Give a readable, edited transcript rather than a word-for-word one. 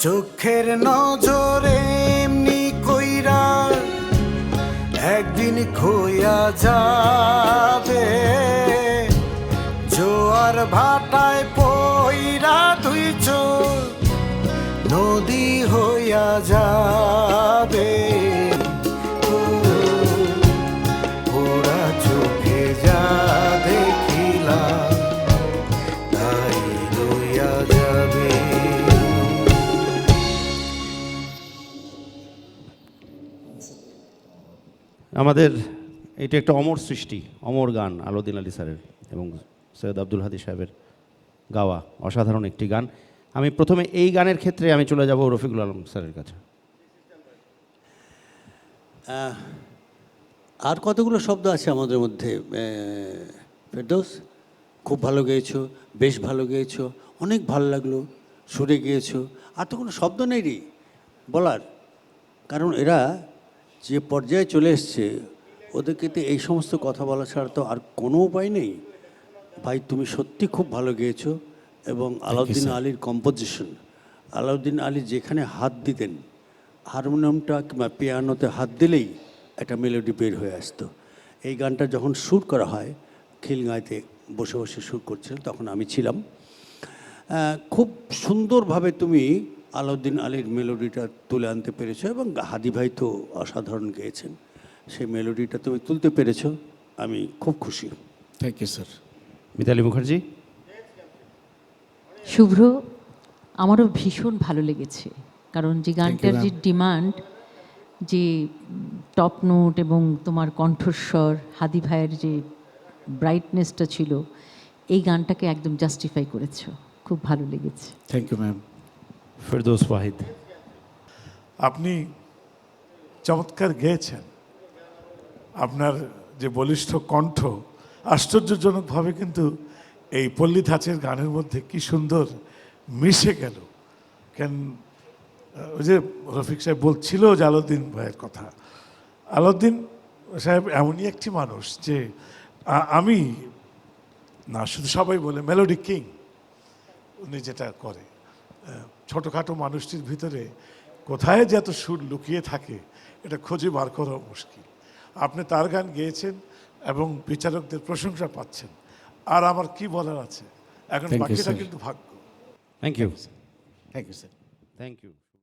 চোখের নজরে এমনি কইরা একদিন খইয়া যাবে, জোয়ার ভাটায় পইরা দুই চোখ নদী হইয়া যাবে। ওরা চোখে যা দেখিলাম তাই রইয়া যাবে। আমাদের এটা একটা অমর সৃষ্টি, অমর গান আলাউদ্দিন আলী স্যারের এবং সৈয়দ আব্দুল হাদী সাহেবের গাওয়া অসাধারণ একটি গান। আমি প্রথমে এই গানের ক্ষেত্রে আমি চলে যাব রফিকুল আলম স্যারের কাছে। আর কতগুলো শব্দ আছে আমাদের মধ্যে। ফেরদৌস, খুব ভালো গেয়েছো, বেশ ভালো গেয়েছো, অনেক ভালো লাগলো, সুরে গিয়েছো। আর তো কোনো শব্দ নেই রে বলার, কারণ এরা যে পর্যায়ে চলে এসছে ওদেরকে তো এই সমস্ত কথা বলা ছাড়া তো আর কোনো উপায় নেই। ভাই, তুমি সত্যি খুব ভালো গেয়েছো। এবং আলাউদ্দিন আলীর কম্পোজিশন, আলাউদ্দিন আলী যেখানে হাত দিতেন, হারমোনিয়ামটা কিংবা পিয়ানোতে হাত দিলেই একটা মেলোডি বের হয়ে আসতো। এই গানটা যখন শ্যুট করা হয়, খিলগাঁইতে বসে বসে শ্যুট করছিলেন, তখন আমি ছিলাম। খুব সুন্দরভাবে তুমি আলাউদ্দিন আলীর মেলোডিটা তুলে আনতে পেরেছো এবং হাদি ভাই তো অসাধারণ গেয়েছেন। সেই মেলোডিটা তুমি তুলতে পেরেছো, আমি খুব খুশি। Thank you sir. Mitali Mukherjee. Shubhra, আমারও ভীষণ ভালো লেগেছে, কারণ যে গানটার যে ডিমান্ড, যে টপ নোট এবং তোমার কণ্ঠস্বর, হাদি ভাইয়ের যে ব্রাইটনেসটা ছিল, এই গানটাকে একদম জাস্টিফাই করেছো। খুব ভালো লেগেছে। Thank you ma'am. Ferdous Wahid. আপনি চমৎকার গেয়েছেন। আপনার যে বলিষ্ঠ কণ্ঠ আশ্চর্যজনকভাবে কিন্তু এই পল্লী ধাঁচের গানের মধ্যে কি সুন্দর মিশে গেল। কেন ওই যে রফিক সাহেব বলছিল যে আলাউদ্দিন ভাইয়ের কথা, আলাউদ্দিন সাহেব এমনই একটি মানুষ যে আমি না, শুধু সবাই বলে মেলোডি কিং। উনি যেটা করে, ছোটোখাটো মানুষটির ভিতরে কোথায় যে এত সুর লুকিয়ে থাকে এটা খুঁজে বার করা মুশকিল। আপনি তার গান গেয়েছেন এবং বিচারকদের প্রশংসা পাচ্ছেন। আর আমার কি বলার আছে, এখন বাকিটা কিন্তু ভাগ্য। Thank you. Thank you sir. Thank you.